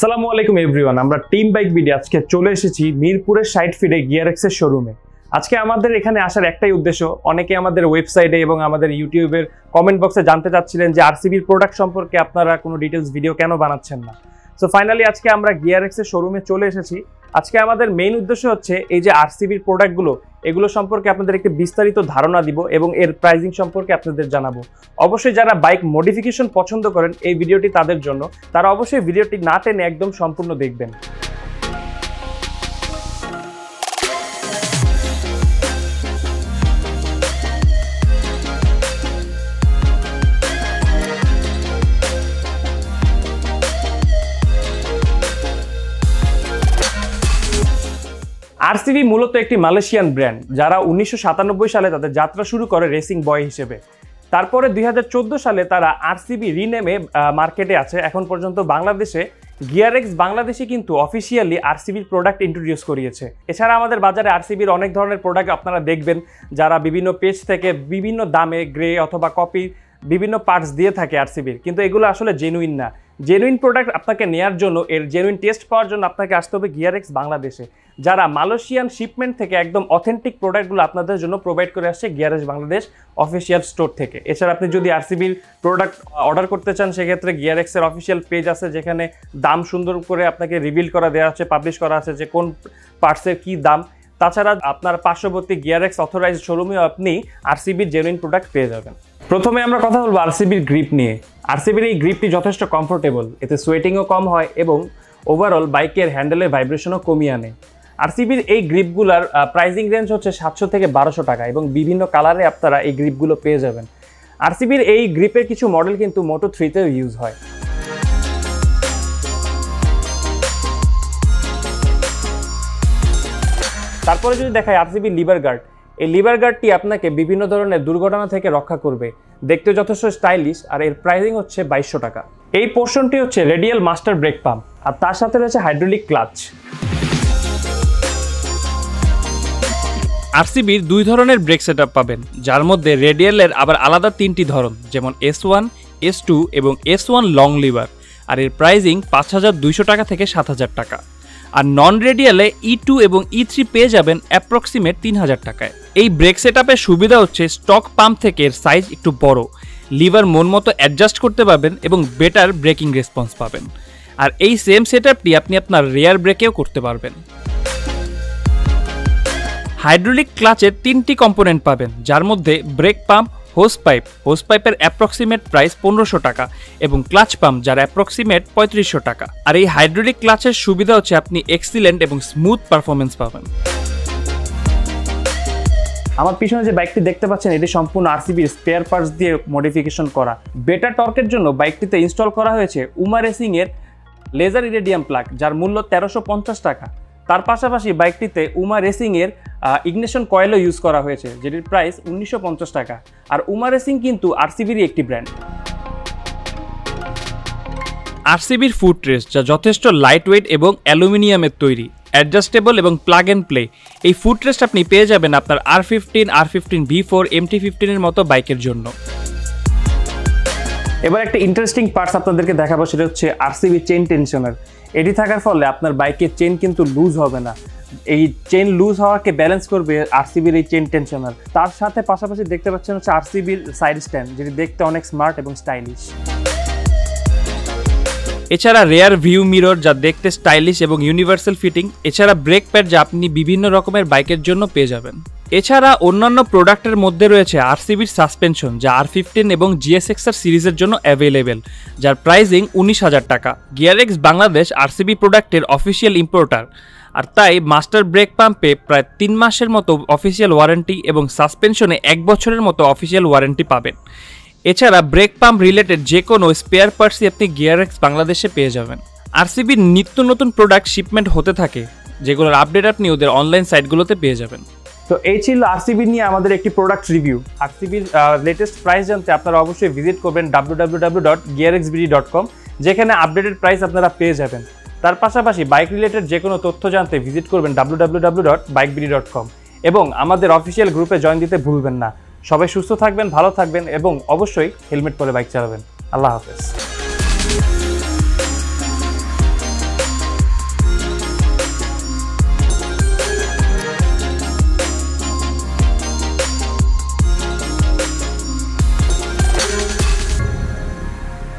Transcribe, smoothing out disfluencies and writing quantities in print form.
আসসালামু আলাইকুম এভরিওয়ান, আমরা টিম বাইক ভিডিও আজকে চলে এসেছি মিরপুরের সাইড ফিডে গিয়ারএক্স এর শোরুমে। আজকে আমাদের এখানে আসার একটাই উদ্দেশ্য, অনেকে আমাদের ওয়েবসাইটে এবং আমাদের ইউটিউবের কমেন্ট বক্সে জানতে চাচ্ছিলেন যে আরসিবির প্রোডাক্ট সম্পর্কে আপনারা কোনো ডিটেলস ভিডিও কেন বানাচ্ছেন না। সো ফাইনালি আজকে আমরা গিয়ারএক্স এর শোরুমে চলে এসেছি। আজকে আমাদের মেইন উদ্দেশ্য হচ্ছে এই যে আরসিবির প্রোডাক্টগুলো, এগুলো সম্পর্কে আপনাদের একটি বিস্তারিত ধারণা দিব এবং এর প্রাইসিং সম্পর্কে আপনাদের জানাবো। অবশ্যই যারা বাইক মডিফিকেশন পছন্দ করেন এই ভিডিওটি তাদের জন্য, তারা অবশ্যই ভিডিওটি না টেনে একদম সম্পূর্ণ দেখবেন। আরসিবি মূলত একটি মালয়েশিয়ান ব্র্যান্ড, যারা 1997 সালে তাদের যাত্রা শুরু করে রেসিং বয় হিসেবে। তারপরে 2014 সালে তারা আরসিবি রিনেমে মার্কেটে আছে। এখন পর্যন্ত বাংলাদেশে গিয়ারএক্স বাংলাদেশে কিন্তু অফিসিয়ালি আরসিবির প্রোডাক্ট ইন্ট্রোডিউস করিয়েছে। এছাড়া আমাদের বাজারে আরসিবির অনেক ধরনের প্রোডাক্ট আপনারা দেখবেন, যারা বিভিন্ন পেজ থেকে বিভিন্ন দামে গ্রে অথবা কপি বিভিন্ন পার্টস দিয়ে থাকে আরসিবির, কিন্তু এগুলো আসলে জেনুইন না। জেনুইন প্রোডাক্ট আপনাকে নেওয়ার জন্য, এর জেনুইন টেস্ট পাওয়ার জন্য আপনাকে আসতে হবে গিয়ারএক্স বাংলাদেশে, যারা মালয়েশিয়ান শিপমেন্ট থেকে একদম অথেন্টিক প্রোডাক্টগুলো আপনাদের জন্য প্রোভাইড করে আসছে গিয়ারএক্স বাংলাদেশ অফিসিয়াল স্টোর থেকে। এছাড়া আপনি যদি আরসিবির প্রোডাক্ট অর্ডার করতে চান, সেক্ষেত্রে গিয়ারএক্সের অফিসিয়াল পেজ আছে, যেখানে দাম সুন্দর করে আপনাকে রিভিল করা দেওয়া আছে, পাবলিশ করা আছে যে কোন পার্টসের কী দাম। তাছাড়া আপনার পার্শ্ববর্তী গিয়ারএক্স অথরাইজড শোরুমেও আপনি আরসিবির জেনুইন প্রোডাক্ট পেয়ে যাবেন। প্রথমে আমরা কথা বলবো আরসিবির গ্রিপ নিয়ে। আরসিবির এই গ্রিপটি যথেষ্ট কমফোর্টেবল, এতে সোয়েটিংও কম হয় এবং ওভারঅল বাইকের হ্যান্ডেলের ভাইব্রেশনও কমিয়ে আনে। আরসিবির এই গ্রিপগুলোর প্রাইসিং রেঞ্জ হচ্ছে 700 থেকে 1200 টাকা এবং বিভিন্ন কালারে আপনারা এই গ্রিপগুলো পেয়ে যাবেন। আরসিবির এই গ্রিপের কিছু মডেল কিন্তু Moto3তেও ইউজ হয়। তারপরে যদি দেখায় আরসিবি লিভার গার্ড, এই লিভার গার্ডটি আপনাকে বিভিন্ন ধরনের দুর্ঘটনা থেকে রক্ষা করবে, দেখতে যথেষ্ট স্টাইলিশ, আর এর প্রাইসিং হচ্ছে 2200 টাকা। এই পোর্শনটি হচ্ছে রেডিয়াল মাস্টার ব্রেক পাম্প, আর তার সাথে রয়েছে হাইড্রোলিক ক্লাচ। আরসিবির দুই ধরনের ব্রেক সেটআপ পাবেন, যার মধ্যে রেডিয়ালের আবার আলাদা 3টি ধরন, যেমন S1, S2 এবং S1 লং লিভার, আর এর প্রাইসিং 5200 টাকা থেকে 7000 টাকা। আর নন রেডিয়ালে E2 এবং E3 পেয়ে যাবেন অ্যাপ্রক্সিমেট 3000 টাকায়। এই ব্রেক সেটআপের সুবিধা হচ্ছে স্টক পাম্প থেকে এর সাইজ একটু বড়, লিভার মন মতো অ্যাডজাস্ট করতে পারবেন এবং বেটার ব্রেকিং রেসপন্স পাবেন। আর এই সেম সেটআপটি আপনি আপনার রেয়ার ব্রেকেও করতে পারবেন। হাইড্রোলিক ক্লাচের 3টি কম্পোনেন্ট পাবেন, যার মধ্যে ব্রেক পাম্প, হোস পাইপের অ্যাপ্রক্সিমেট প্রাইস 1500 টাকা এবং ক্লাচ পাম্প, যার অ্যাপ্রক্সিমেট 3500 টাকা। আর এই হাইড্রোলিক ক্লাচের সুবিধা হচ্ছে আপনি এক্সিলেন্ট এবং স্মুথ পারফরমেন্স পাবেন। আমার পিছনে যে বাইকটি দেখতে পাচ্ছেন, এটি সম্পূর্ণ আরসিবির স্পেয়ার পার্টস দিয়ে মডিফিকেশন করা। বেটার টর্কের জন্য বাইকটিতে ইনস্টল করা হয়েছে উমা রেসিং এর লেজার ইরেডিয়াম প্লাগ, যার মূল্য 1350 টাকা। তার পাশাপাশি বাইকটিতে উমা রেসিং এর ইগনিশন কয়েলও ইউজ করা হয়েছে, যেটির প্রাইস 1950 টাকা। আর উমা রেসিং কিন্তু আরসিবিরই একটি ব্র্যান্ড। আরসিবির ফুট রেস্ট, যা যথেষ্ট লাইট ওয়েট এবং অ্যালুমিনিয়ামের তৈরি, অ্যাডজাস্টেবল এবং প্লাগ অ্যান্ড প্লে। এই ফুট রেস্ট আপনি পেয়ে যাবেন আপনার R15, R15 V4, MT15 এর মতো বাইকের জন্য। এবার একটা ইন্টারেস্টিং পার্টস আপনাদেরকে দেখাবো, সেটা হচ্ছে আরসিবি চেইন টেনশনার। এটি থাকার ফলে আপনার বাইকের চেইন কিন্তু লুজ হবে না। এই চেইন লুজ হওয়াকে ব্যালেন্স করবে আরসিবির এই চেইন টেনশনার। তার সাথে পাশাপাশি দেখতে পাচ্ছেন হচ্ছে আরসিবির সাইড স্ট্যান্ড, যেটি দেখতে অনেক স্মার্ট এবং স্টাইলিশ। এছাড়া রেয়ার ভিউ মিরর, যা দেখতে স্টাইলিশ এবং ইউনিভার্সাল ফিটিং। এছাড়া ব্রেক প্যাড, যা আপনি বিভিন্ন রকমের বাইকের জন্য পেয়ে যাবেন। এছাড়া অন্যান্য প্রোডাক্টের মধ্যে রয়েছে আরসিবির সাসপেনশন, যা R15 এবং GSX-R সিরিজের জন্য অ্যাভেলেবেল, যার প্রাইসিং 19000 টাকা। গিয়ারএক্স বাংলাদেশ আরসিবি প্রোডাক্টের অফিসিয়াল ইম্পোর্টার, আর তাই মাস্টার ব্রেক পাম্পে প্রায় 3 মাসের মতো অফিসিয়াল ওয়ারেন্টি এবং সাসপেনশনে 1 বছরের মতো অফিসিয়াল ওয়ারেন্টি পাবেন। এছাড়া ব্রেক পাম্প রিলেটেড যে কোনো স্পেয়ার পার্টসই আপনি গিয়ারএক্স বাংলাদেশে পেয়ে যাবেন। আরসিবির নিত্য নতুন প্রোডাক্ট শিপমেন্ট হতে থাকে, যেগুলোর আপডেট আপনি ওদের অনলাইন সাইটগুলোতে পেয়ে যাবেন। তো এই ছিল আরসিবি নিয়ে আমাদের একটি প্রোডাক্ট রিভিউ। আরসিবির লেটেস্ট প্রাইস জানতে আপনারা অবশ্যই ভিজিট করবেন www.gearxbd.com, যেখানে আপডেটেড প্রাইস আপনারা পেয়ে যাবেন। তার পাশাপাশি বাইক রিলেটেড যে কোনো তথ্য জানতে ভিজিট করবেন www.bikebd.com এবং আমাদের অফিসিয়াল গ্রুপে জয়েন দিতে ভুলবেন না। সবাই সুস্থ থাকবেন, ভালো থাকবেন এবং অবশ্যই হেলমেট পরে বাইক চালাবেন। আল্লাহ হাফেজ।